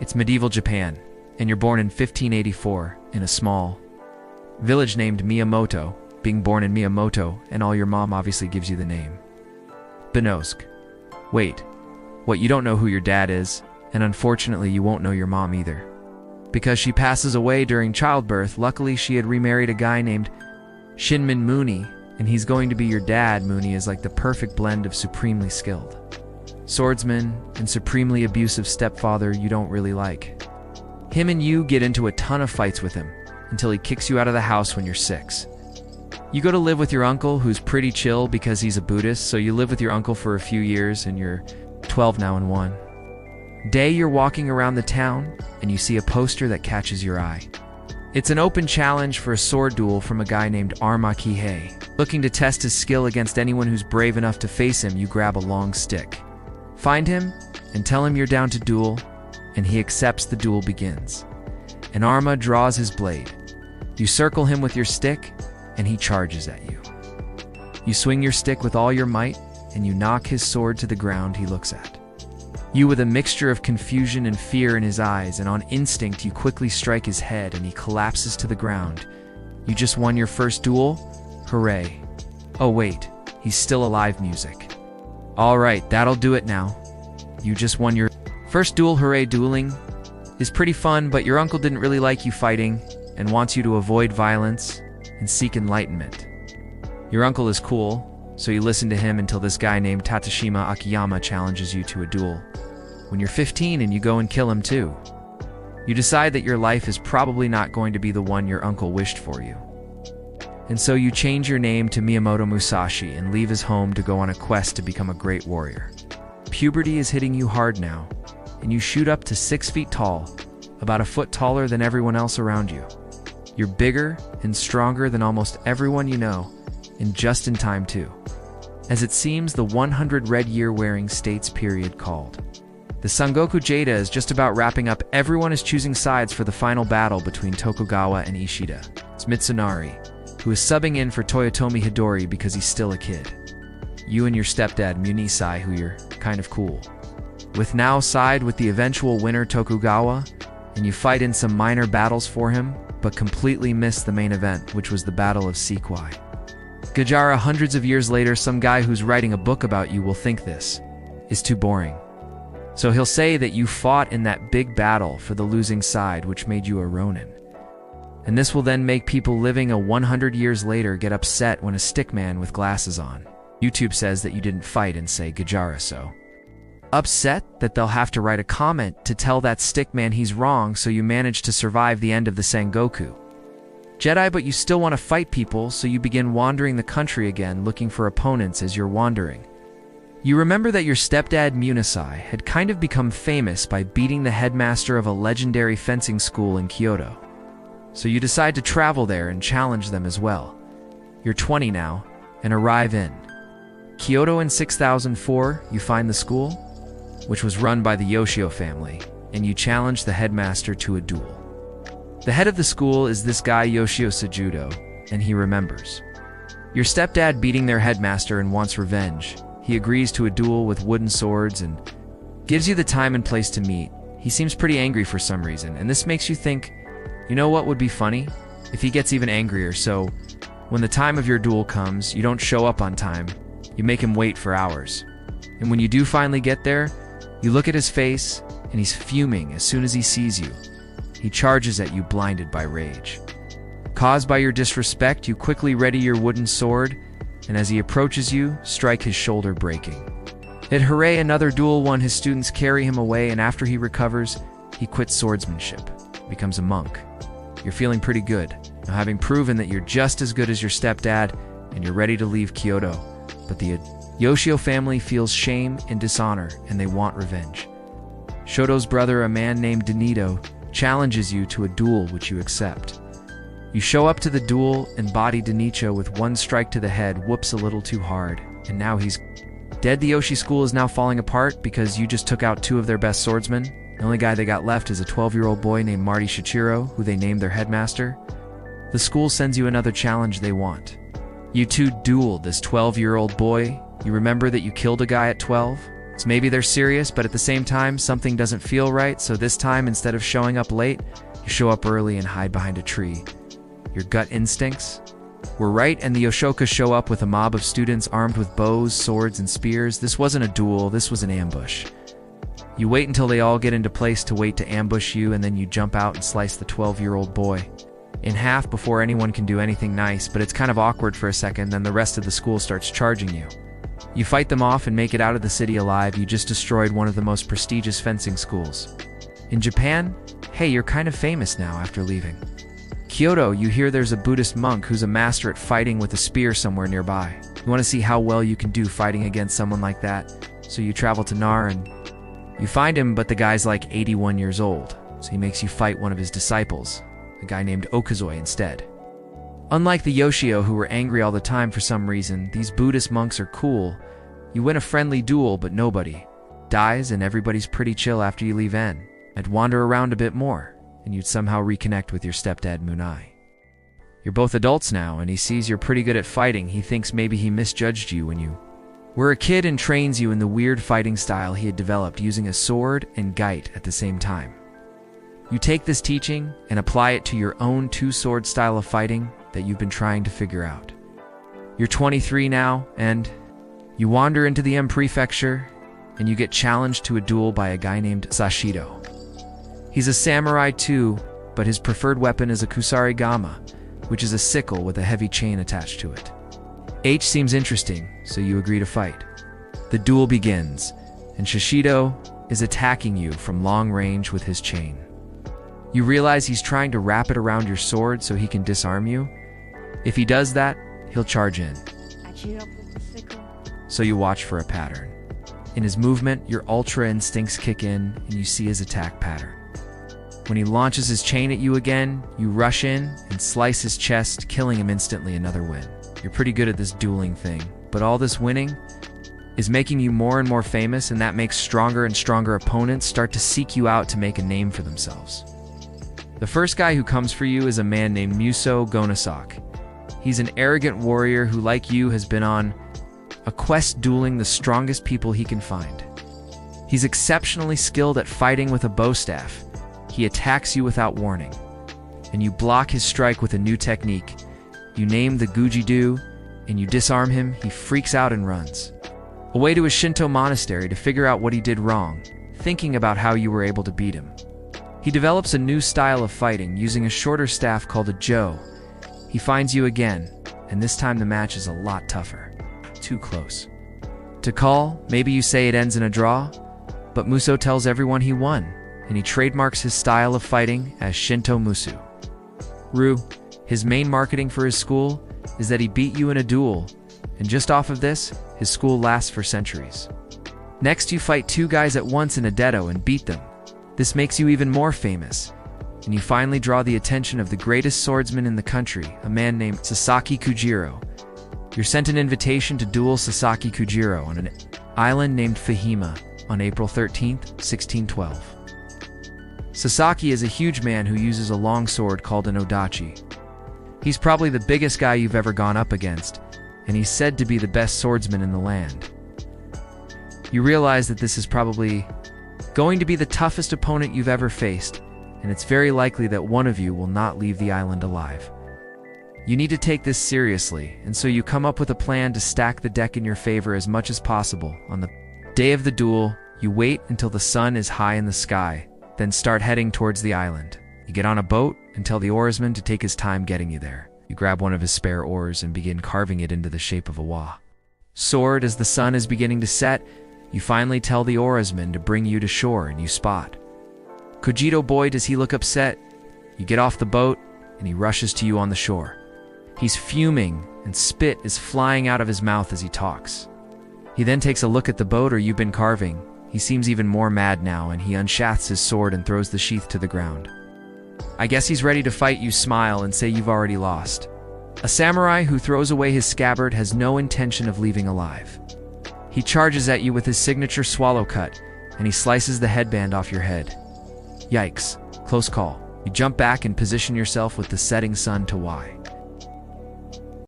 It's medieval Japan, and you're born in 1584 in a small village named Miyamoto. Being born in Miyamoto, and all your mom obviously gives you the name Benosk. Wait, what, you don't know who your dad is? And unfortunately you won't know your mom either. Because she passes away during childbirth. Luckily she had remarried a guy named Shinmin Muni, and he's going to be your dad. Muni is like the perfect blend of supremely skilled swordsman and supremely abusive stepfather you don't really like. Him and you get into a ton of fights with him, until he kicks you out of the house when you're 6. You go to live with your uncle, who's pretty chill because he's a Buddhist, so you live with your uncle for a few years, and you're 12 now. In one day you're walking around the town, and you see a poster that catches your eye. It's an open challenge for a sword duel from a guy named Arma Kihei. Looking to test his skill against anyone who's brave enough to face him, you grab a long stick. Find him, and tell him you're down to duel, and he accepts. The duel begins. And Arma draws his blade. You circle him with your stick, and he charges at you. You swing your stick with all your might, and you knock his sword to the ground. He looks at you with a mixture of confusion and fear in his eyes, and on instinct you quickly strike his head, and he collapses to the ground. You just won your first duel? Hooray. Oh wait, he's still alive. Music. Alright, that'll do it now. You just won your first duel. Hooray. Dueling is pretty fun, but your uncle didn't really like you fighting, and wants you to avoid violence and seek enlightenment. Your uncle is cool, so you listen to him until this guy named Tatashima Akiyama challenges you to a duel. When you're 15 and you go and kill him too. You decide that your life is probably not going to be the one your uncle wished for you. And so you change your name to Miyamoto Musashi and leave his home to go on a quest to become a great warrior. Puberty is hitting you hard now, and you shoot up to 6 feet tall, about a foot taller than everyone else around you. You're bigger and stronger than almost everyone you know, and just in time too. As it seems, the 100 red year wearing states period called. The Sengoku Jada is just about wrapping up. Everyone is choosing sides for the final battle between Tokugawa and Ishida. It's Mitsunari, who is subbing in for Toyotomi Hidori because he's still a kid. You and your stepdad Munisai, who you're kind of cool with, now side with the eventual winner Tokugawa, and you fight in some minor battles for him, but completely miss the main event, which was the Battle of Sequai. Gajara. Hundreds of years later, some guy who's writing a book about you will think this is too boring. So he'll say that you fought in that big battle for the losing side, which made you a Ronin. And this will then make people living 100 years later get upset when a stickman with glasses on YouTube says that you didn't fight, and say Gajara so upset that they'll have to write a comment to tell that stickman he's wrong, so you manage to survive the end of the Sengoku Jedi, but you still want to fight people, so you begin wandering the country again looking for opponents. As you're wandering, you remember that your stepdad Munisai had kind of become famous by beating the headmaster of a legendary fencing school in Kyoto. So you decide to travel there and challenge them as well. You're 20 now, and arrive in Kyoto in 6004. You find the school, which was run by the Yoshioka family, and you challenge the headmaster to a duel. The head of the school is this guy Yoshio Sajudo, and he remembers your stepdad beating their headmaster and wants revenge. He agrees to a duel with wooden swords and gives you the time and place to meet. He seems pretty angry for some reason, and this makes you think, you know what would be funny? If he gets even angrier. So when the time of your duel comes, you don't show up on time. You make him wait for hours. And when you do finally get there, you look at his face, and he's fuming as soon as he sees you. He charges at you, blinded by rage. Caused by your disrespect, you quickly ready your wooden sword, and as he approaches you, strike his shoulder, breaking it. Hooray, another duel won. His students carry him away, and after he recovers, he quits swordsmanship, becomes a monk. You're feeling pretty good, now having proven that you're just as good as your stepdad, and you're ready to leave Kyoto. But the Yoshio family feels shame and dishonor, and they want revenge. Shoto's brother, a man named Denito, challenges you to a duel, which you accept. You show up to the duel, and body Denicho with one strike to the head, whoops a little too hard, and now he's dead. The Yoshi school is now falling apart because you just took out 2 of their best swordsmen. The only guy they got left is a 12-year-old boy named Marty Shichiro, who they named their headmaster. The school sends you another challenge they want. You two duel this 12-year-old boy. You remember that you killed a guy at 12? So maybe they're serious, but at the same time, something doesn't feel right, so this time, instead of showing up late, you show up early and hide behind a tree. Your gut instincts were right, and the Yoshioka show up with a mob of students armed with bows, swords, and spears. This wasn't a duel, this was an ambush. You wait until they all get into place to wait to ambush you, and then you jump out and slice the 12-year-old boy in half before anyone can do anything nice, but it's kind of awkward for a second, then the rest of the school starts charging you. You fight them off and make it out of the city alive. You just destroyed one of the most prestigious fencing schools. In Japan, hey, you're kind of famous now after leaving. Kyoto, you hear there's a Buddhist monk who's a master at fighting with a spear somewhere nearby. You want to see how well you can do fighting against someone like that, so you travel to Nar and you find him, but the guy's like 81 years old, so he makes you fight one of his disciples, a guy named Okazoi, instead. Unlike the Yoshio, who were angry all the time for some reason, these Buddhist monks are cool. You win a friendly duel, but nobody dies, and everybody's pretty chill after you leave N. I'd wander around a bit more, and you'd somehow reconnect with your stepdad Munai. You're both adults now, and he sees you're pretty good at fighting. He thinks maybe he misjudged you when you were a kid and trains you in the weird fighting style he had developed using a sword and gite at the same time. You take this teaching and apply it to your own two-sword style of fighting that you've been trying to figure out. You're 23 now, and you wander into the M Prefecture, and you get challenged to a duel by a guy named Sashido. He's a samurai too, but his preferred weapon is a kusarigama, which is a sickle with a heavy chain attached to it. H seems interesting, so you agree to fight. The duel begins, and Sashido is attacking you from long range with his chain. You realize he's trying to wrap it around your sword so he can disarm you. If he does that, he'll charge in. So you watch for a pattern. In his movement, your ultra instincts kick in, and you see his attack pattern. When he launches his chain at you again, you rush in and slice his chest, killing him instantly. Another win. You're pretty good at this dueling thing, but all this winning is making you more and more famous, and that makes stronger and stronger opponents start to seek you out to make a name for themselves. The first guy who comes for you is a man named Muso Gonasak. He's an arrogant warrior who, like you, has been on a quest dueling the strongest people he can find. He's exceptionally skilled at fighting with a bow staff. He attacks you without warning, and you block his strike with a new technique. You name the Guji-do, and you disarm him. He freaks out and runs away to a Shinto monastery to figure out what he did wrong, thinking about how you were able to beat him. He develops a new style of fighting using a shorter staff called a jo. He finds you again, and this time the match is a lot tougher. Too close to call. Maybe you say it ends in a draw, but Muso tells everyone he won, and he trademarks his style of fighting as Shinto Musu. Ru, his main marketing for his school is that he beat you in a duel, and just off of this, his school lasts for centuries. Next, you fight two guys at once in a dedo and beat them. This makes you even more famous, and you finally draw the attention of the greatest swordsman in the country, a man named Sasaki Kojiro. You're sent an invitation to duel Sasaki Kojiro on an island named Fahima on April 13th, 1612. Sasaki is a huge man who uses a long sword called an odachi. He's probably the biggest guy you've ever gone up against, and he's said to be the best swordsman in the land. You realize that this is probably going to be the toughest opponent you've ever faced, and it's very likely that one of you will not leave the island alive. You need to take this seriously, and so you come up with a plan to stack the deck in your favor as much as possible. On the day of the duel, you wait until the sun is high in the sky, then start heading towards the island. You get on a boat and tell the oarsman to take his time getting you there. You grab one of his spare oars and begin carving it into the shape of a wa. Sword, as the sun is beginning to set, you finally tell the oarsman to bring you to shore, and you spot Kojiro. Boy, does he look upset. You get off the boat, and he rushes to you on the shore. He's fuming, and spit is flying out of his mouth as he talks. He then takes a look at the boat or you've been carving. He seems even more mad now, and he unsheaths his sword and throws the sheath to the ground. I guess he's ready to fight. You smile and say you've already lost. A samurai who throws away his scabbard has no intention of leaving alive. He charges at you with his signature swallow cut, and he slices the headband off your head. Yikes, close call. You jump back and position yourself with the setting sun to Y.